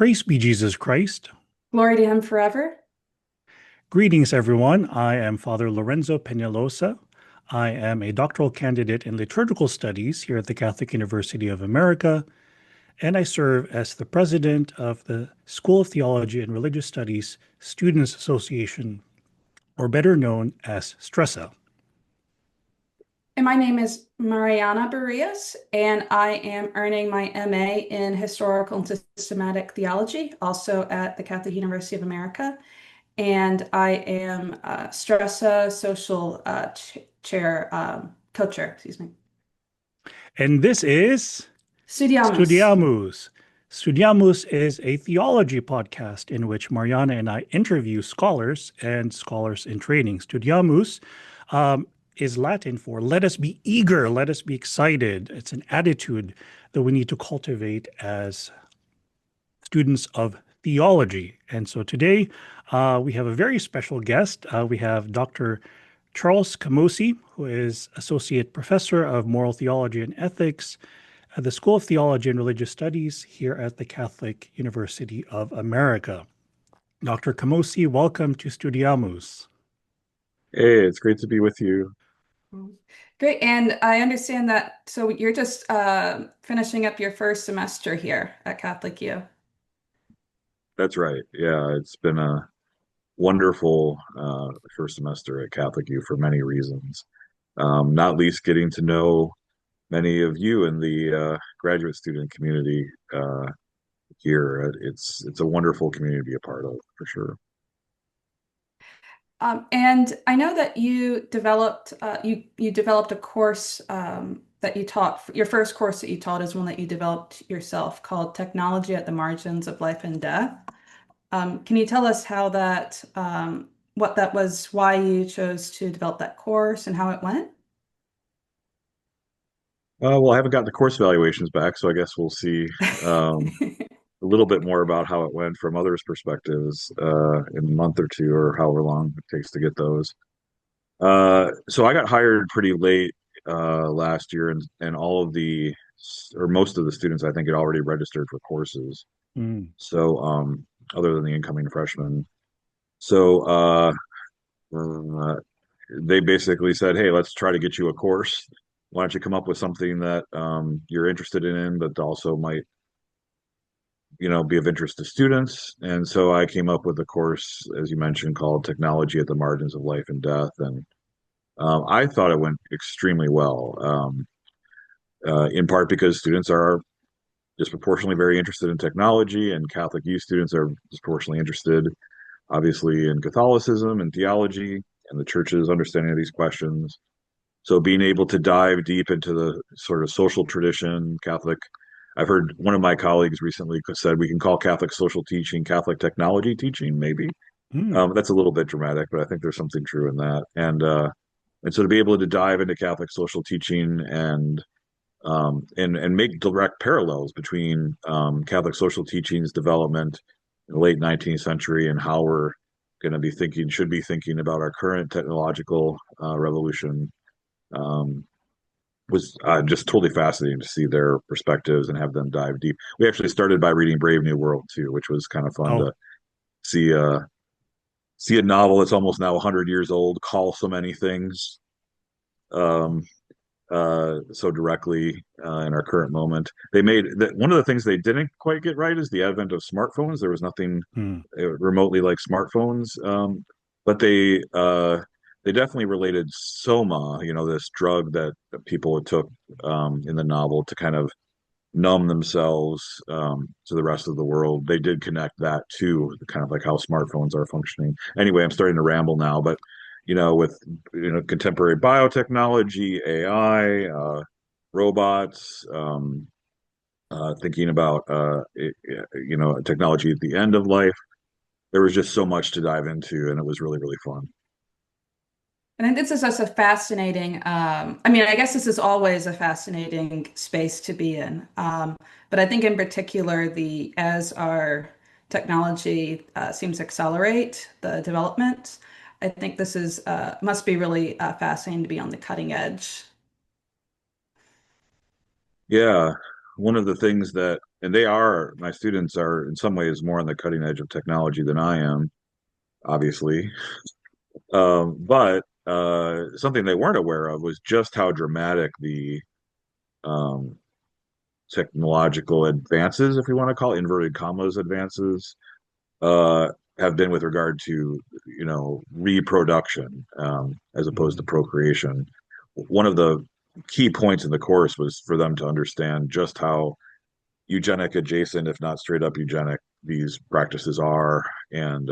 Praise be Jesus Christ. Glory to him forever. Greetings, everyone. I am Father Lorenzo Peñalosa. I am a doctoral candidate in liturgical studies here at the Catholic University of America, and I serve as the president of the School of Theology and Religious Studies Students Association, or better known as STRESSA. And my name is Mariana Barrias, and I am earning my MA in Historical and Systematic Theology, also at the Catholic University of America. And I am Stressa Social Chair, Co-Chair, excuse me. And this is Studeamus. Studeamus. Studeamus is a theology podcast in which Mariana and I interview scholars and scholars in training. Studeamus is Latin for let us be eager, let us be excited. It's an attitude that we need to cultivate as students of theology. And so today we have a very special guest. We have Dr. Charles Camosy, who is Associate Professor of Moral Theology and Ethics at the School of Theology and Religious Studies here at the Catholic University of America. Dr. Camosy, welcome to Studiamus. Hey, it's great to be with you. Great. And I understand that, so you're just finishing up your first semester here at Catholic U. That's right. Yeah, it's been a wonderful first semester at Catholic U for many reasons. Not least getting to know many of you in the graduate student community here. It's a wonderful community to be a part of, for sure. And I know that you developed you developed a course that you taught. Your first course that you taught is one that you developed yourself called Technology at the Margins of Life and Death. Can you tell us how that what that was, why you chose to develop that course and how it went? Well, I haven't got the course evaluations back, so I guess we'll see a little bit more about how it went from others' perspectives in a month or two, or however long it takes to get those. So I got hired pretty late last year, and all of the or most of the students I think had already registered for courses. Mm. So other than the incoming freshmen, so they basically said, "Hey, let's try to get you a course. Why don't you come up with something that you're interested in, but also might be of interest to students?" And so I came up with a course, as you mentioned, called Technology at the Margins of Life and Death, and I thought it went extremely well, in part because students are disproportionately very interested in technology, and Catholic youth students are disproportionately interested, obviously, in Catholicism and theology and the church's understanding of these questions. So being able to dive deep into the sort of social tradition, Catholic, I've heard one of my colleagues recently said we can call Catholic social teaching Catholic technology teaching, maybe. Mm. That's a little bit dramatic, but I think there's something true in that. And so to be able to dive into Catholic social teaching and make direct parallels between Catholic social teachings development in the late 19th century and how we're going to be thinking, should be thinking about our current technological revolution, was just totally fascinating to see their perspectives and have them dive deep. We actually started by reading Brave New World too, which was kind of fun Oh, to see see a novel that's almost now 100 years old call so many things um, so directly in our current moment. They made that one of the things they didn't quite get right is the advent of smartphones. There was nothing mm. remotely like smartphones, but they definitely related soma, this drug that people took in the novel to kind of numb themselves to the rest of the world. They did connect that to kind of like how smartphones are functioning. Anyway, I'm starting to ramble now, but with contemporary biotechnology, AI, robots, thinking about technology at the end of life, there was just so much to dive into, and it was really, really fun. I think this is just a fascinating, I mean, I guess this is always a fascinating space to be in. But I think in particular, as our technology seems to accelerate the development, I think this is must be really fascinating to be on the cutting edge. Yeah. one of the things that, and my students are in some ways more on the cutting edge of technology than I am, obviously. But something they weren't aware of was just how dramatic the um, technological advances, if we want to call it inverted commas advances, uh, have been with regard to, reproduction, as opposed to Mhm. procreation. One of the key points in the course was for them to understand just how eugenic adjacent, if not straight up eugenic, these practices are. And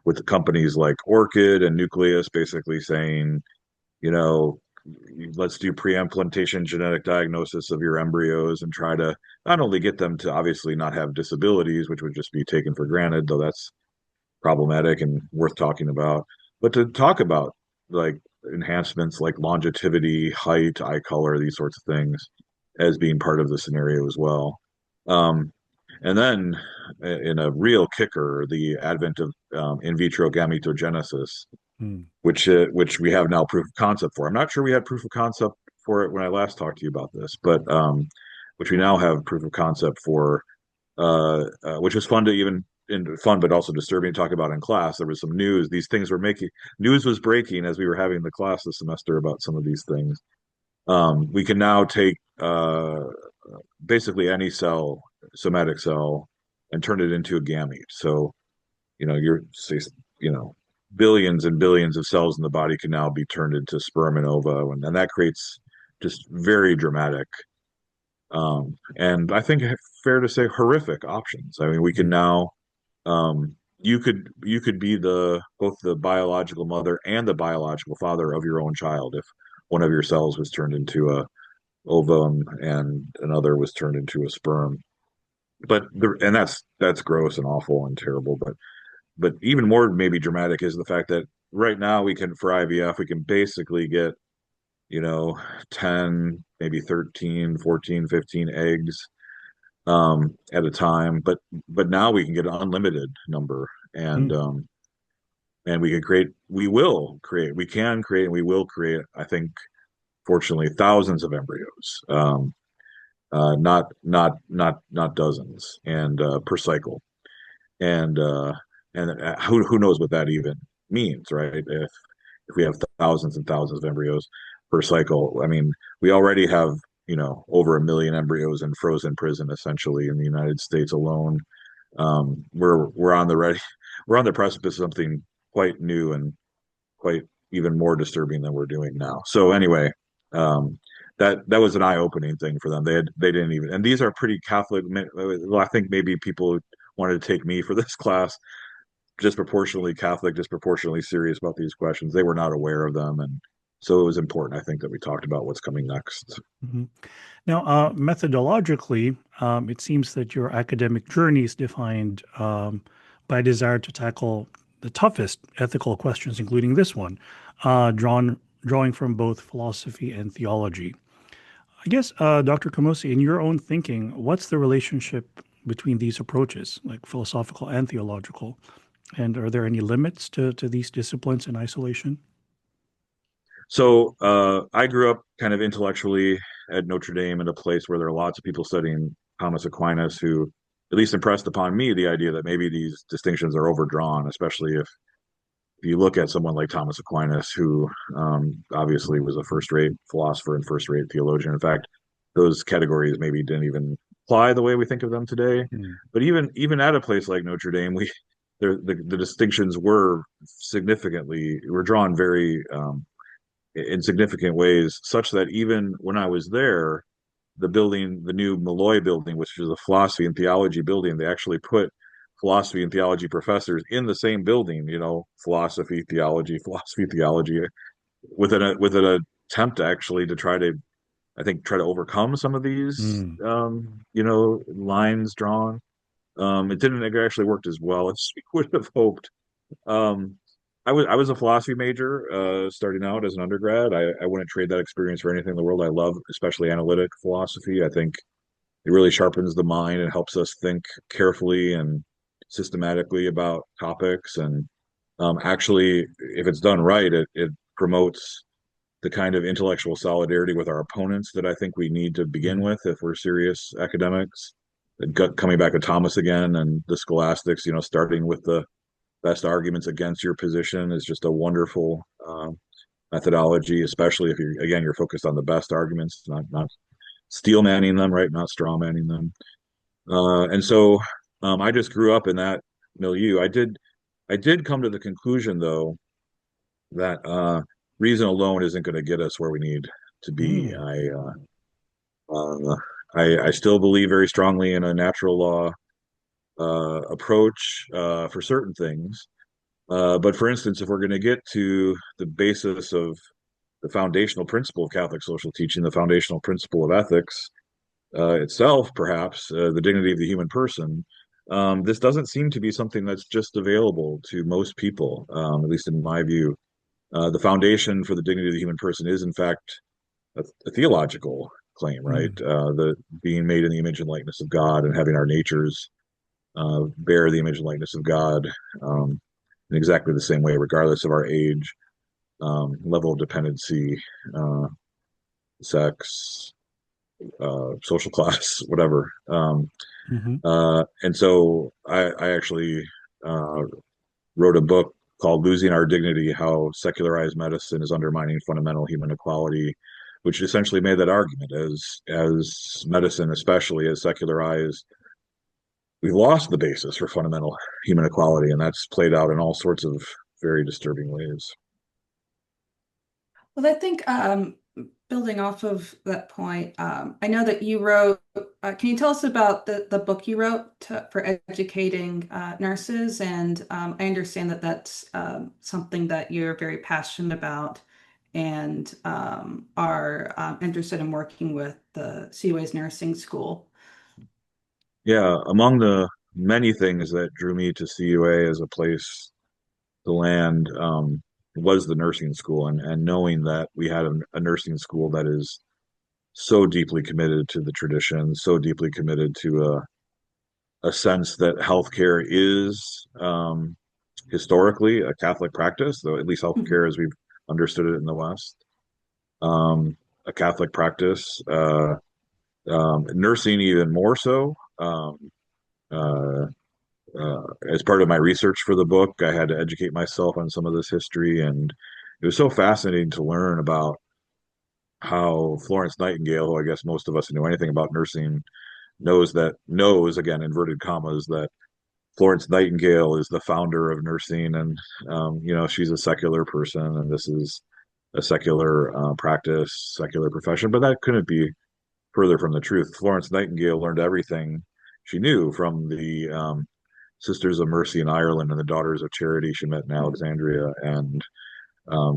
with the companies like Orchid and Nucleus basically saying, you know, let's do pre-implantation genetic diagnosis of your embryos and try to not only get them to obviously not have disabilities, which would just be taken for granted, though that's problematic and worth talking about, but to talk about like enhancements like longevity, height, eye color, these sorts of things as being part of the scenario as well. Um, and then in a real kicker, the advent of in vitro gametogenesis, Mm. which we have now proof of concept for. I'm not sure we had proof of concept for it when I last talked to you about this, but which we now have proof of concept for, which was fun to even in fun, but also disturbing to talk about in class. There was some news; these things were making news was breaking as we were having the class this semester about some of these things. We can now take basically any cell, somatic cell, and turn it into a gamete. So you're say, you know, billions and billions of cells in the body can now be turned into sperm and ova, and that creates just very dramatic, and I think fair to say horrific options. I mean, we can Mm. now, you could be both the biological mother and the biological father of your own child if one of your cells was turned into a ovum and another was turned into a sperm. And that's gross and awful and terrible. But even more maybe dramatic is the fact that right now we can, for IVF, we can basically get, you know, 10, maybe 13, 14, 15 eggs at a time. But now we can get an unlimited number, and Mm. we can create and we will create, I think, fortunately, thousands of embryos. Not dozens, and per cycle. And who knows what that even means, right? If we have thousands and thousands of embryos per cycle, I mean, we already have over 1 million embryos in frozen prison essentially in the United States alone. We're on the ready, we're on the precipice of something quite new and quite even more disturbing than we're doing now. So anyway, um, that was an eye-opening thing for them. They didn't even, and these are pretty Catholic. Well, I think maybe people wanted to take me for this class, disproportionately Catholic, disproportionately serious about these questions. They were not aware of them, and so it was important, I think, that we talked about what's coming next. Mhm. Now, methodologically, it seems that your academic journey is defined by a desire to tackle the toughest ethical questions, including this one, drawing from both philosophy and theology. I guess, Dr. Camosy, in your own thinking, what's the relationship between these approaches, like philosophical and theological? And are there any limits to these disciplines in isolation? So I grew up kind of intellectually at Notre Dame in a place where there are lots of people studying Thomas Aquinas who at least impressed upon me the idea that maybe these distinctions are overdrawn, especially if you look at someone like Thomas Aquinas, who obviously was a first-rate philosopher and first-rate theologian. In fact, those categories maybe didn't even apply the way we think of them today. Hmm. But even at a place like Notre Dame, the distinctions were drawn very in significant ways, such that even when I was there, the new Malloy building, which is a philosophy and theology building, they actually put philosophy and theology professors in the same building, philosophy, theology, with an attempt actually to try to overcome some of these, Mm. lines drawn. It didn't actually work as well as we would have hoped. Um, I was a philosophy major, starting out as an undergrad. I wouldn't trade that experience for anything in the world. I love, especially analytic philosophy. I think it really sharpens the mind and helps us think carefully and systematically about topics. And actually, if it's done right, it promotes the kind of intellectual solidarity with our opponents that I think we need to begin Mm. with if we're serious academics. Coming back to Thomas again and the scholastics, starting with the best arguments against your position is just a wonderful methodology, especially if you're focused on the best arguments, not steel manning them, right? Not straw manning them. And so I just grew up in that milieu. I did come to the conclusion though that reason alone isn't going to get us where we need to be. Mm. Uh, I still believe very strongly in a natural law approach for certain things. But for instance, if we're going to get to the basis of the foundational principle of Catholic social teaching, the foundational principle of ethics itself, perhaps the dignity of the human person, this doesn't seem to be something that's just available to most people, at least in my view. The foundation for the dignity of the human person is, in fact, a theological claim, right? Mm. The being made in the image and likeness of God and having our natures bear the image and likeness of God in exactly the same way, regardless of our age, level of dependency, uh, sex, social class, whatever. Mhm. And so I actually uh, wrote a book called Losing Our Dignity: How Secularized Medicine is Undermining Fundamental Human Equality, which essentially made that argument as medicine, especially as secularized, we lost the basis for fundamental human equality, and that's played out in all sorts of very disturbing ways. Well, I think building off of that point, I know that you wrote, can you tell us about the book you wrote for educating nurses? And I understand that that's something that you're very passionate about and are interested in working with the CUA's nursing school. Yeah, among the many things that drew me to CUA as a place to land was the nursing school, and knowing that we had a nursing school that is so deeply committed to the tradition, so deeply committed to a sense that healthcare is historically a Catholic practice, though at least Mhm. healthcare as we've understood it in the West, a Catholic practice, nursing even more so. Uh, as part of my research for the book, I had to educate myself on some of this history, and it was so fascinating to learn about how Florence Nightingale, who I guess most of us who know anything about nursing knows again inverted commas that Florence Nightingale is the founder of nursing, and she's a secular person, and this is a secular practice, secular profession, but that couldn't be further from the truth. Florence Nightingale learned everything she knew from the Sisters of Mercy in Ireland and the Daughters of Charity she met in Alexandria. And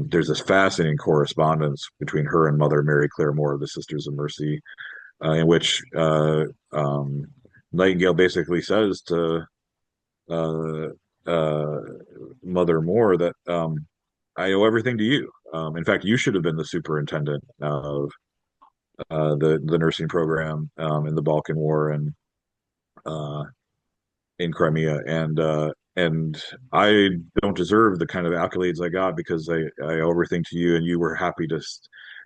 there's this fascinating correspondence between her and Mother Mary Clare Moore of the Sisters of Mercy, in which Nightingale basically says to uh, uh, Mother Moore that I owe everything to you. In fact, you should have been the superintendent of the nursing program in the Balkan War and uh, in Crimea, and I don't deserve the kind of accolades I got because I owe everything to you, and you were happy to,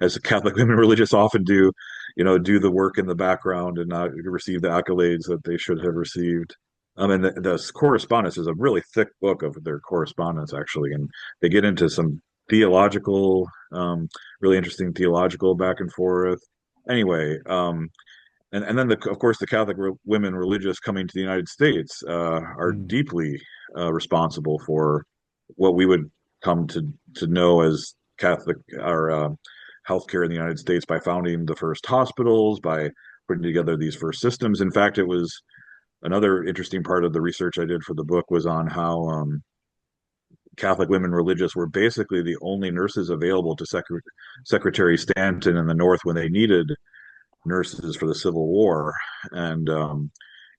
as Catholic women religious often do, do the work in the background and not receive the accolades that they should have received. And the correspondence is a really thick book of their correspondence, actually, and they get into some theological, really interesting theological back and forth. Anyway, and then of course the Catholic women religious coming to the United States are Mm. deeply responsible for what we would come to know as Catholic or healthcare in the United States by founding the first hospitals, by putting together these first systems. In fact, it was another interesting part of the research I did for the book was on how Catholic women religious were basically the only nurses available to Secretary Stanton in the North when they needed nurses for the Civil War, and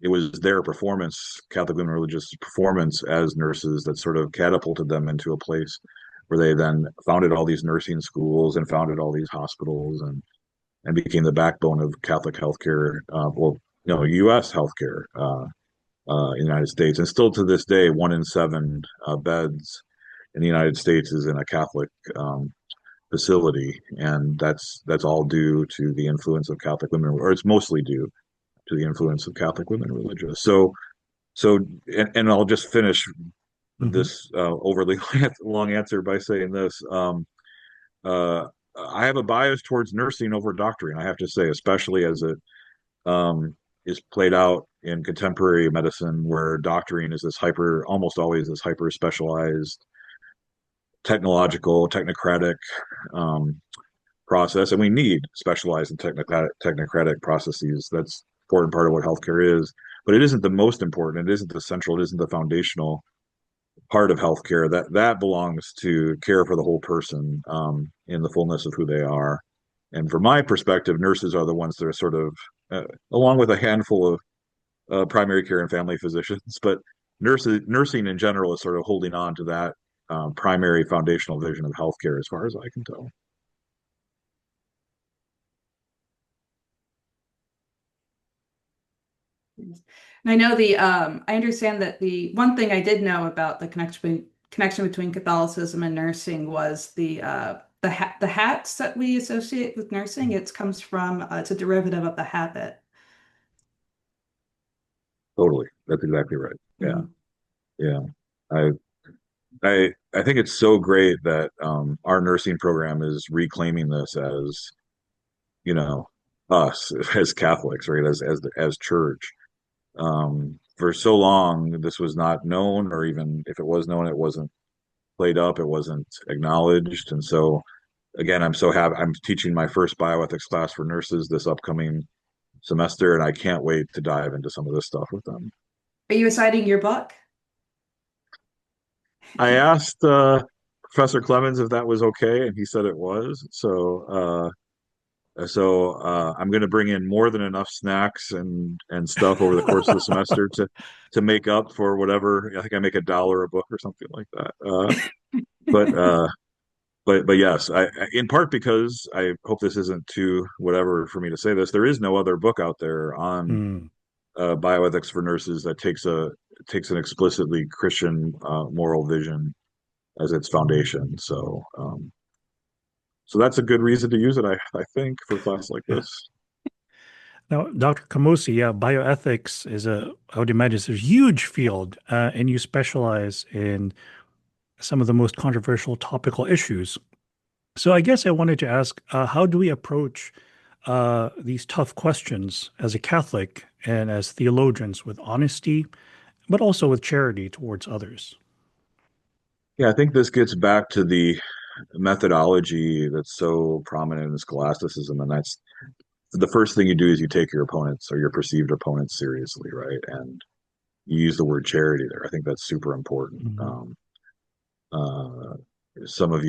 it was their performance, Catholic women religious performance as nurses, that sort of catapulted them into a place where they then founded all these nursing schools and founded all these hospitals and became the backbone of Catholic healthcare, U.S. healthcare in the United States. And still to this day, 1 in 7 beds in the United States is in a Catholic facility, and that's all due to the influence of Catholic women, or it's mostly due to the influence of Catholic women religious. And I'll just finish Mhm. this overly long answer by saying this. Uh, I have a bias towards nursing over doctoring, I have to say, especially as it is played out in contemporary medicine, where doctoring is this almost always this hyper specialized, technocratic um, process, and we need specialized and technocratic processes. That's an important part of what healthcare is, but it isn't the most important. It isn't the central. It isn't the foundational part of healthcare. That belongs to care for the whole person in the fullness of who they are. And from my perspective, nurses are the ones that are sort of, along with a handful of primary care and family physicians, but nursing in general is sort of holding on to that primary foundational vision of healthcare, as far as I can tell. And I know I understand that the one thing I did know about the connection between Catholicism and nursing was the hats that we associate with nursing. It comes from it's a derivative of the habit. Totally, that's exactly right. Yeah, Mhm. yeah. I I think it's so great that our nursing program is reclaiming this as, you know, us as Catholics, right? As church. For so long, this was not known, or even if it was known, it wasn't played up, it wasn't acknowledged. And so, again, I'm so happy. I'm teaching my first bioethics class for nurses this upcoming semester, and I can't wait to dive into some of this stuff with them. Are you citing your book? I asked Professor Clemens if that was okay, and he said it was. I'm going to bring in more than enough snacks and stuff over the course of the semester to make up for whatever. I think I make $1 a book or something like that. But uh, but yes, in part because I hope this isn't too whatever for me to say this. There is no other book out there on Mm. bioethics for nurses that takes an explicitly Christian moral vision as its foundation. So that's a good reason to use it, I think, for a class like Yeah. this. Now, Dr. Camosy, yeah, bioethics is I would imagine it's a huge field, and you specialize in some of the most controversial topical issues. So I guess I wanted to ask, how do we approach these tough questions as a Catholic and as theologians with honesty, but also with charity towards others? Yeah, I think this gets back to the methodology that's so prominent in scholasticism, and that's the first thing you do is you take your opponents or your perceived opponents seriously, right? And you use the word charity there. I think that's super important. Mhm. Uh, some of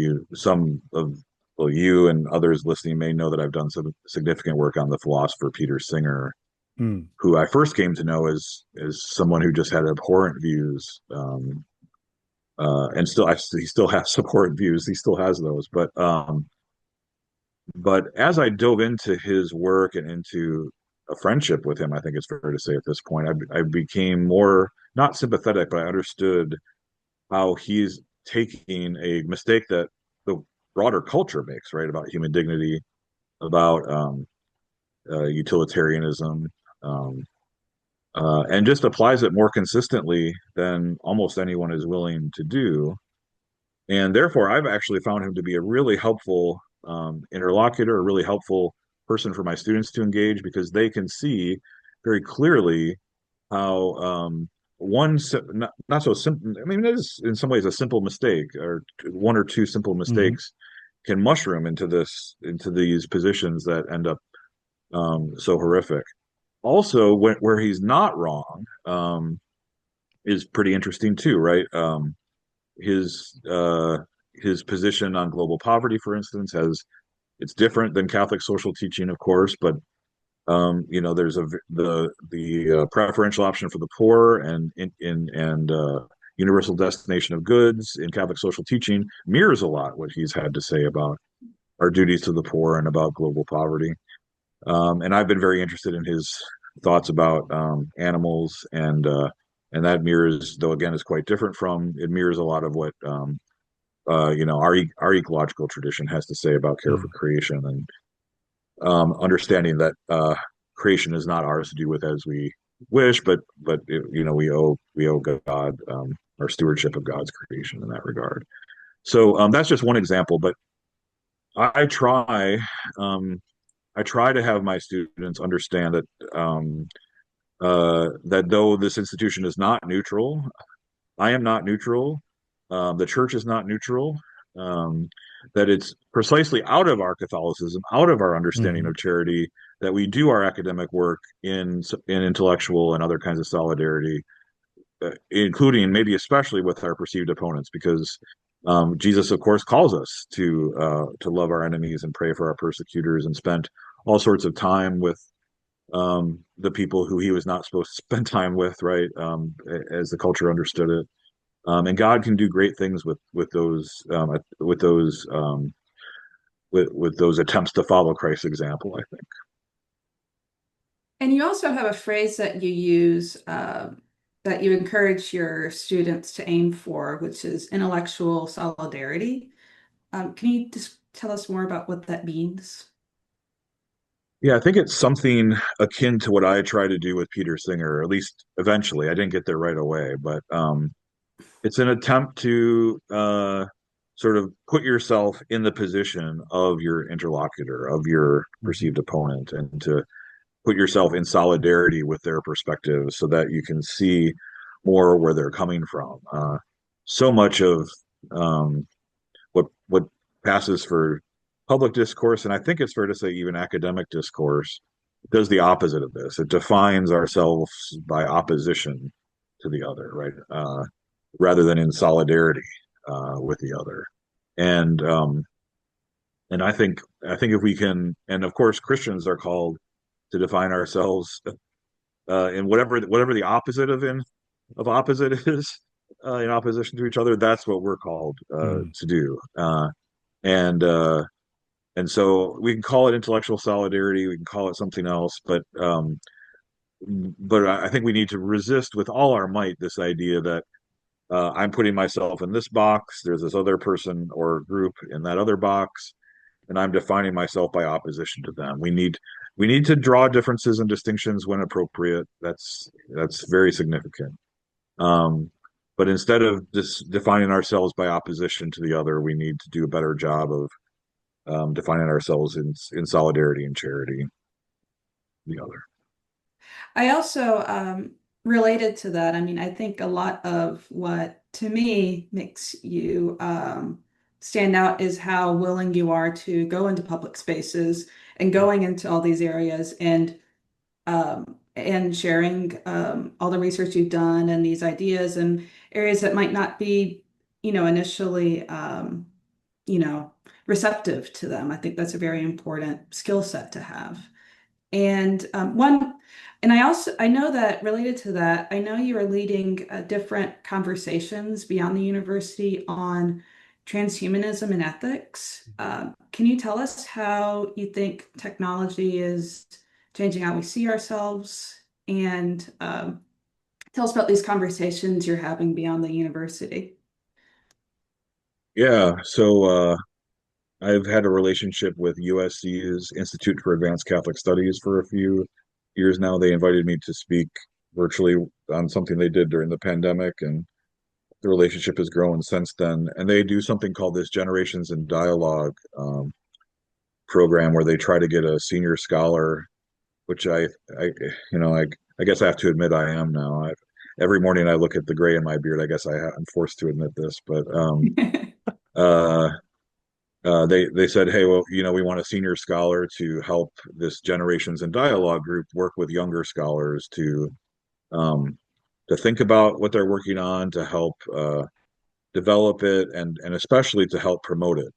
well, you and others listening may know that I've done some significant work on the philosopher Peter Singer, Mm. who I first came to know as someone who just had abhorrent views, and he still has abhorrent views. He still has those, but as I dove into his work and into a friendship with him, I think it's fair to say at this point, I became more not sympathetic, but I understood how he's taking a mistake that the broader culture makes, right, about human dignity, about utilitarianism, um, and just applies it more consistently than almost anyone is willing to do. And therefore, I've actually found him to be a really helpful interlocutor, a really helpful person for my students to engage, because they can see very clearly how not so simple. I mean, it is in some ways a simple mistake, or one or two simple Mhm. mistakes can mushroom into these positions that end up so horrific. Also, where he's not wrong is pretty interesting too, right? His uh, his position on global poverty, for instance, has it's different than Catholic social teaching, of course, but there's the preferential option for the poor and universal destination of goods in Catholic social teaching mirrors a lot what he's had to say about our duties to the poor and about global poverty. And I've been very interested in his thoughts about animals, and that mirrors, though again is quite different from, it mirrors a lot of what our ecological tradition has to say about care for Mm. creation, and understanding that creation is not ours to do with as we wish, but we owe God our stewardship of God's creation in that regard. So that's just one example, but I try um, I try to have my students understand that though this institution is not neutral, I am not neutral. The church is not neutral. Um, that it's precisely out of our Catholicism, out of our understanding Mhm. of charity, that we do our academic work in intellectual and other kinds of solidarity, including maybe especially with our perceived opponents, because Jesus, of course, calls us to love our enemies and pray for our persecutors, and spent all sorts of time with the people who he was not supposed to spend time with, right? As the culture understood it. And God can do great things with those attempts to follow Christ's example, I think. And you also have a phrase that you use that you encourage your students to aim for, which is intellectual solidarity. Can you just tell us more about what that means? Yeah, I think it's something akin to what I try to do with Peter Singer, or at least eventually. I didn't get there right away, but it's an attempt to sort of put yourself in the position of your interlocutor, of your Mhm. perceived opponent, and to put yourself in solidarity with their perspective so that you can see more where they're coming from. So much of what passes for public discourse, and I think it's fair to say even academic discourse, does the opposite of this. It defines ourselves by opposition to the other, right? Rather than in solidarity with the other. And I think if we can, and of course Christians are called to define ourselves in whatever the opposite of opposite is, in opposition to each other. That's what we're called Mm. to do. And and so we can call it intellectual solidarity, we can call it something else, but I think we need to resist with all our might this idea that I'm putting myself in this box, there's this other person or group in that other box, and I'm defining myself by opposition to them. We need to draw differences and distinctions when appropriate. That's very significant. Um, but instead of just defining ourselves by opposition to the other, we need to do a better job of defining ourselves in solidarity and charity to the other. I also related to that. I mean, I think a lot of what to me makes you stand out is how willing you are to go into public spaces and going into all these areas and sharing all the research you've done and these ideas and areas that might not be, initially, you know, receptive to them. I think that's a very important skill set to have. And I know that related to that, I know you are leading different conversations beyond the university on transhumanism and ethics. Can you tell us how you think technology is changing how we see ourselves? And tell us about these conversations you're having beyond the university. Yeah, so I've had a relationship with USC's Institute for Advanced Catholic Studies for a few years now. They invited me to speak virtually on something they did during the pandemic, and the relationship has grown since then. And they do something called this Generations in Dialogue program, where they try to get a senior scholar, which I you know, I guess I have to admit I am now. Every morning I look at the gray in my beard. I guess I'm forced to admit this, but uh, they said, hey, well, we want a senior scholar to help this Generations in Dialogue group work with younger scholars um, to think about what they're working on, to help develop it, and especially to help promote it.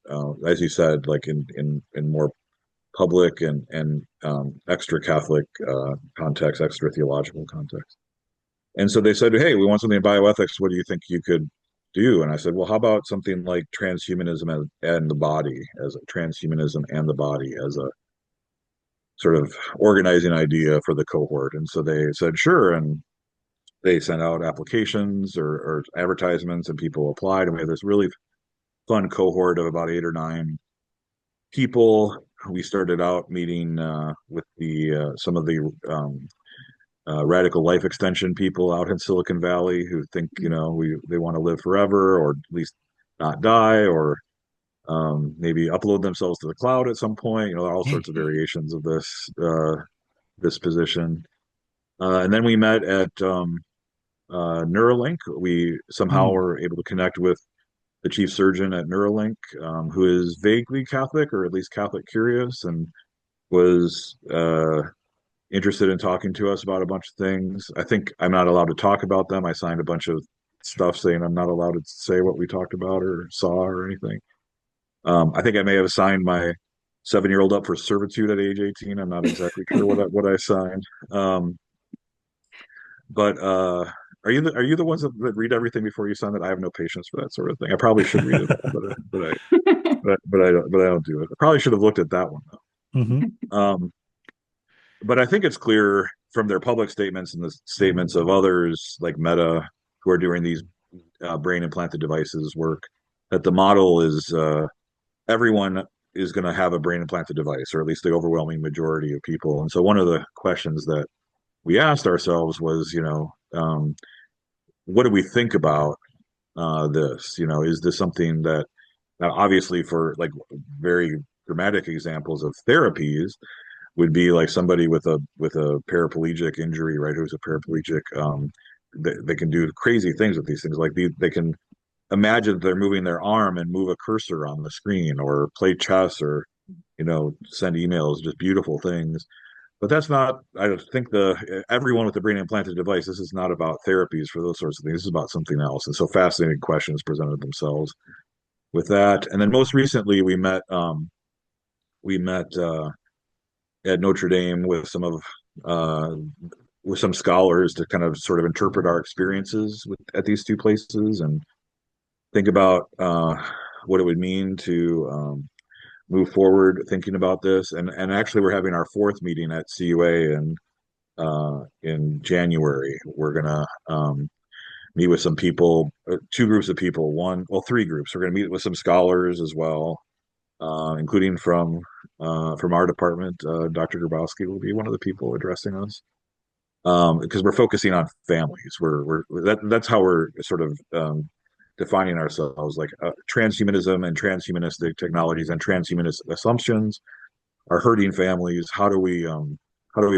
As you said, like in more public and extra Catholic context, extra theological context. And so they said, hey, we want something in bioethics. What do you think you could do? And I said, well, how about something like and the body, as a transhumanism and the body as a sort of organizing idea for the cohort? And so they said, sure. And they sent out applications or advertisements, and people applied. And we have this really fun cohort of about 8 or 9 people. We started out meeting with the some of the radical life extension people out in Silicon Valley who think, they want to live forever, or at least not die, or maybe upload themselves to the cloud at some point. There are all sorts of variations of this position. And then we met at Neuralink. We somehow were able to connect with the chief surgeon at Neuralink, who is vaguely Catholic, or at least Catholic curious, and was interested in talking to us about a bunch of things. I think I'm not allowed to talk about them. I signed a bunch of stuff saying I'm not allowed to say what we talked about or saw or anything. I think I may have signed my 7-year-old up for servitude at age 18. I'm not exactly sure what I signed. But are you the ones that read everything before you sign it? I have no patience for that sort of thing. I probably should read it all, but I don't do it. I probably should have looked at that one though. Mm-hmm. But I think it's clear from their public statements and the statements of others like Meta, who are doing these brain implanted devices work, that the model is everyone is going to have a brain implanted device, or at least the overwhelming majority of people. And so one of the questions that we asked ourselves was, what do we think about this? Is this something that, now obviously for like very dramatic examples of therapies, would be like somebody with a paraplegic injury, right? Who's a paraplegic. They can do crazy things with these things. Like they can imagine they're moving their arm and move a cursor on the screen, or play chess, or send emails, just beautiful things. But that's not, I think, everyone with the brain implanted device, this is not about therapies for those sorts of things. This is about something else. And so fascinating questions presented themselves with that. And then most recently we met at Notre Dame with some scholars to kind of sort of interpret our experiences at these two places, and think about what it would mean to move forward thinking about this. And actually, we're having our 4th meeting at CUA in January. We're gonna meet with some people, 2 groups of people, 3 groups. We're gonna meet with some scholars as well, including from our department. Dr. Grabowski will be one of the people addressing us, because we're focusing on families. That's how we're sort of defining ourselves, like transhumanism and transhumanistic technologies and transhumanist assumptions are hurting families. How do we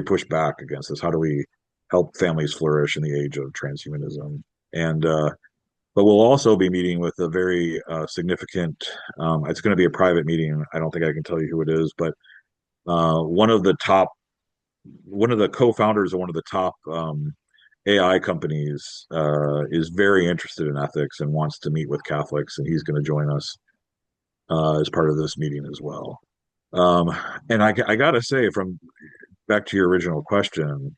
push back against this? How do we help families flourish in the age of transhumanism? And but we'll also be meeting with a very significant, it's going to be a private meeting. I don't think I can tell you who it is, but one of the co-founders of one of the top AI companies is very interested in ethics and wants to meet with Catholics, and he's going to join us as part of this meeting as well. And I got to say, from back to your original question,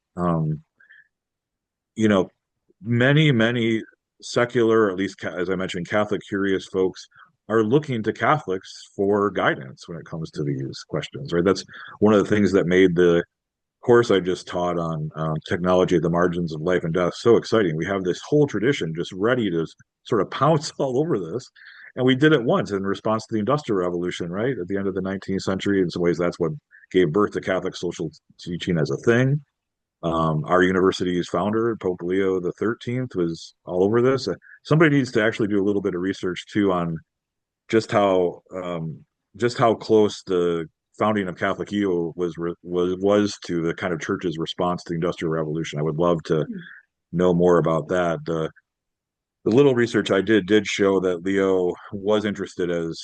many secular, or at least as I mentioned, Catholic curious folks are looking to Catholics for guidance when it comes to these questions, right? That's one of the things that made the course I just taught on technology at the margins of life and death so exciting. We have this whole tradition just ready to sort of pounce all over this. And we did it once in response to the Industrial Revolution, right? At the end of the 19th century. In some ways, that's what gave birth to Catholic social teaching as a thing. Our university's founder, Pope Leo the 13th, was all over this. Somebody needs to actually do a little bit of research too on just how close the founding of Catholic EU was to the kind of church's response to the Industrial Revolution. I would love to know more about that. The little research I did show that Leo was interested in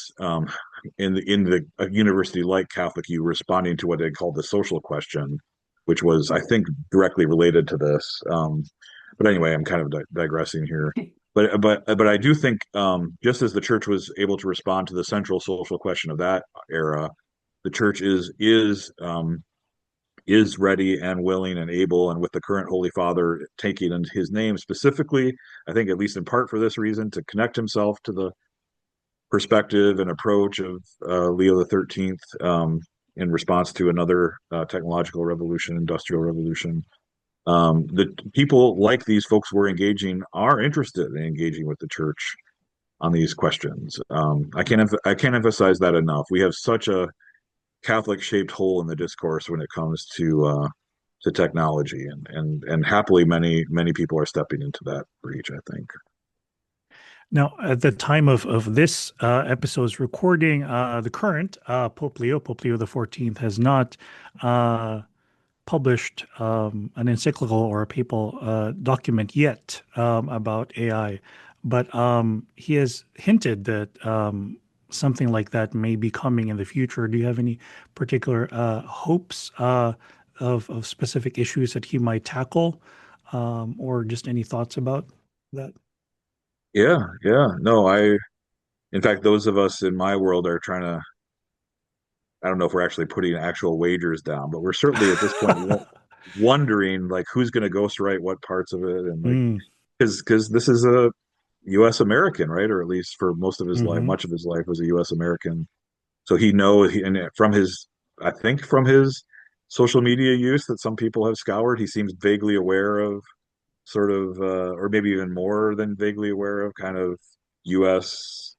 a university like Catholic U responding to what they called the social question, which was, I think, directly related to this. But anyway, I'm kind of digressing here. But I do think, just as the church was able to respond to the central social question of that era, the church is ready and willing and able, and with the current Holy Father taking in his name specifically, I think at least in part for this reason, to connect himself to the perspective and approach of Leo the 13th in response to another technological revolution, industrial revolution. The people like these folks we're engaging are interested in engaging with the church on these questions. I can't emphasize that enough. We have such a Catholic shaped hole in the discourse when it comes to technology, and happily many people are stepping into that breach, I think. Now, at the time of this episode's recording, the current Pope Leo the 14th, has not published an encyclical or a papal document yet about AI, but he has hinted that something like that may be coming in the future. Do you have any particular hopes of specific issues that he might tackle, or just any thoughts about that? Yeah, yeah. No, in fact, those of us in my world are trying to, I don't know if we're actually putting actual wagers down, but we're certainly at this point wondering like who's going to ghostwrite what parts of it, and like Mm, because this is a U.S. American, right? Or at least for most of his life, hmm much of his life was a U.S. American. So and from his, I think from his social media use that some people have scoured, he seems vaguely aware of sort of, or maybe even more than vaguely aware of kind of U.S.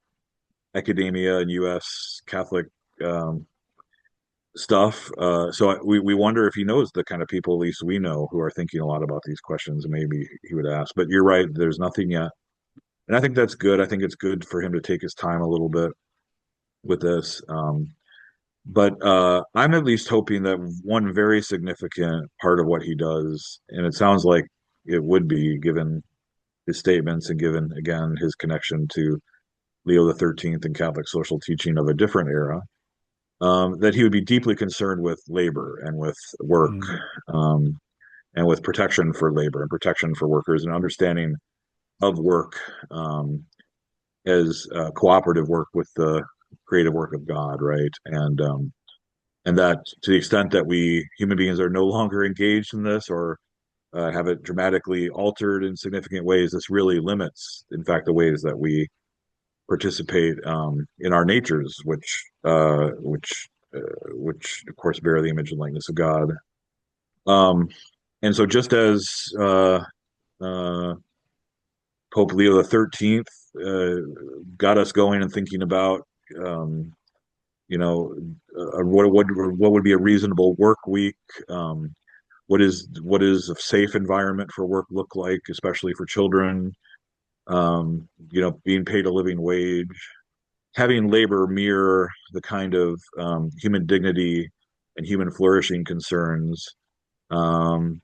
academia and U.S. Catholic um, stuff. We wonder if he knows the kind of people, at least we know, who are thinking a lot about these questions. Maybe he would ask. But you're right, there's nothing yet. And I think that's good. I think it's good for him to take his time a little bit with this. But I'm at least hoping that one very significant part of what he does, and it sounds like it would be given his statements and given, again, his connection to Leo the 13th and Catholic social teaching of a different era, that he would be deeply concerned with labor and with work, mm, um, and with protection for labor and protection for workers and understanding of work as cooperative work with the creative work of God, right? And that to the extent that we human beings are no longer engaged in this or have it dramatically altered in significant ways, this really limits, in fact, the ways that we participate in our natures, which of course bear the image and likeness of God. Um, and so, just as uh, Pope Leo the 13th got us going and thinking about, um, you know, what would be a reasonable work week? What is a safe environment for work look like, especially for children? Being paid a living wage, having labor mirror the kind of human dignity and human flourishing concerns um,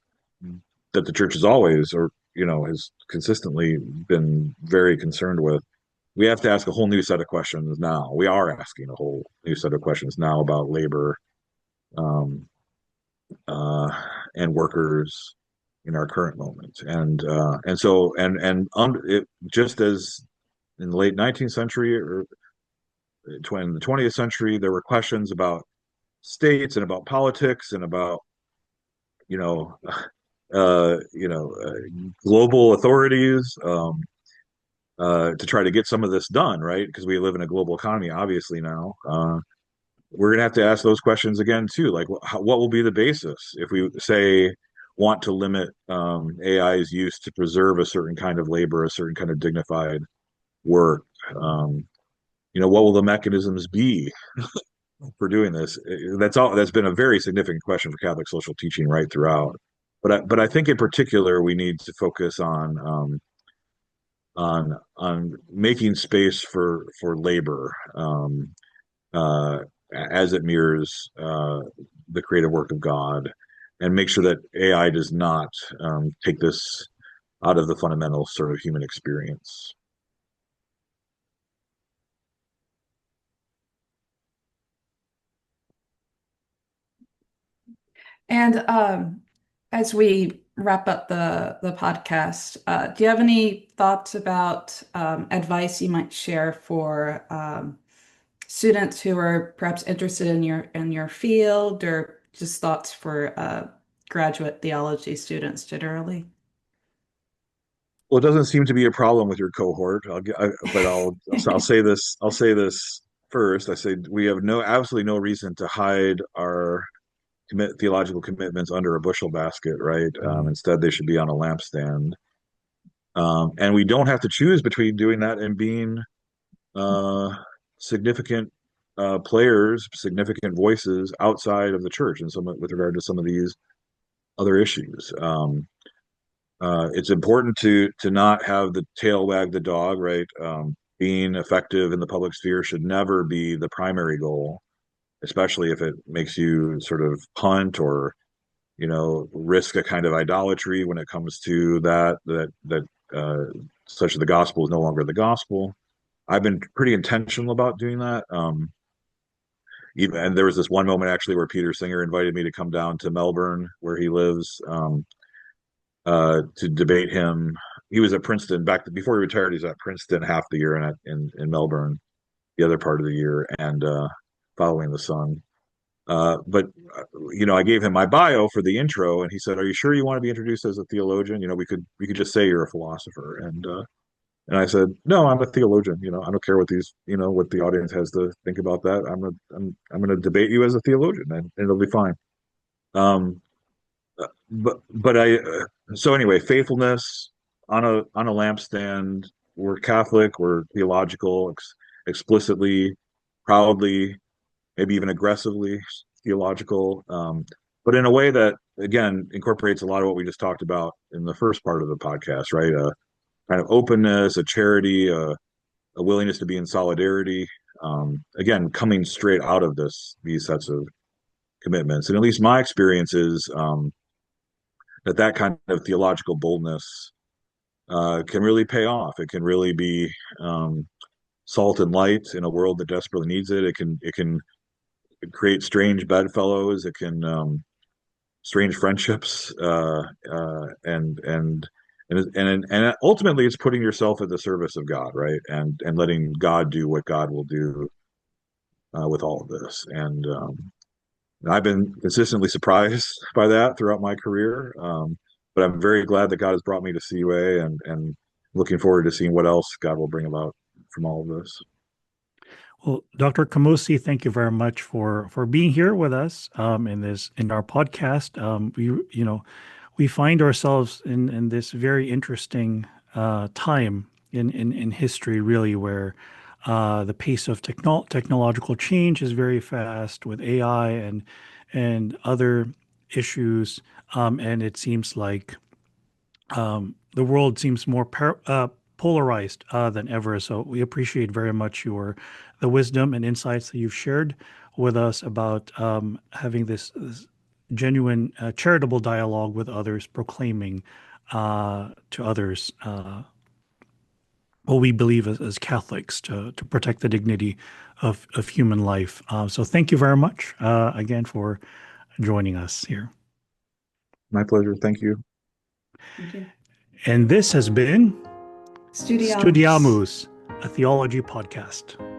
that the church has always, or has consistently been very concerned with. We have to ask a whole new set of questions now. We are asking a whole new set of questions now about labor um, uh, and workers in our current moment, and just as in the late 19th century or in the 20th century, there were questions about states and about politics and about you know uh, you know uh, global authorities to try to get some of this done, right? Because we live in a global economy, obviously now. We're gonna have to ask those questions again too. Like, what will be the basis if we say want to limit AI's use to preserve a certain kind of labor, a certain kind of dignified work? Um, what will the mechanisms be for doing this? That's all. That's been a very significant question for Catholic social teaching right throughout. But I think in particular we need to focus on making space for labor uh, as it mirrors the creative work of God, and make sure that AI does not take this out of the fundamental sort of human experience. And as we wrap up the podcast, do you have any thoughts about advice you might share for students who are perhaps interested in your field, or just thoughts for graduate theology students generally? Well, it doesn't seem to be a problem with your cohort. I'll say this. I'll say this first. I say we have absolutely no reason to hide our theological commitments under a bushel basket, right? mm, Instead, they should be on a lampstand. And we don't have to choose between doing that and being significant players, significant voices outside of the church, and some with regard to some of these other issues. It's important to not have the tail wag the dog, right? Being effective in the public sphere should never be the primary goal, especially if it makes you sort of punt or risk a kind of idolatry when it comes to that such that the gospel is no longer the gospel. I've been pretty intentional about doing that. And there was this one moment actually where Peter Singer invited me to come down to Melbourne, where he lives, to debate him. He was at Princeton before he retired. He was at Princeton half the year and in Melbourne the other part of the year, and following the sun. But I gave him my bio for the intro, and he said, "Are you sure you want to be introduced as a theologian? We could just say you're a philosopher." And I said, "No, I'm a theologian. I don't care what what the audience has to think about that. I'm going to debate you as a theologian, and it'll be fine." But so anyway, faithfulness on a lampstand. We're Catholic. We're theological, explicitly, proudly, maybe even aggressively theological, but in a way that again incorporates a lot of what we just talked about in the first part of the podcast, right? A kind of openness, a charity, a willingness to be in solidarity. Again, coming straight out of these sets of commitments, and at least my experience is that kind of theological boldness can really pay off. It can really be salt and light in a world that desperately needs it. It can create strange bedfellows. It can strange friendships, and ultimately, it's putting yourself at the service of God, right? And letting God do what God will do with all of this. And I've been consistently surprised by that throughout my career. But I'm very glad that God has brought me to CUA, and looking forward to seeing what else God will bring about from all of this. Well, Dr. Camosy, thank you very much for being here with us in our podcast. We find ourselves in this very interesting time in history, really, where the pace of technological change is very fast with AI and other issues, and it seems like the world seems more polarized than ever. So we appreciate very much the wisdom and insights that you've shared with us about having this genuine charitable dialogue with others, proclaiming to others what we believe as Catholics to protect the dignity of human life. So thank you very much again for joining us here. My pleasure. Thank you. Thank you. And this has been Studeamus. Studeamus, a theology podcast.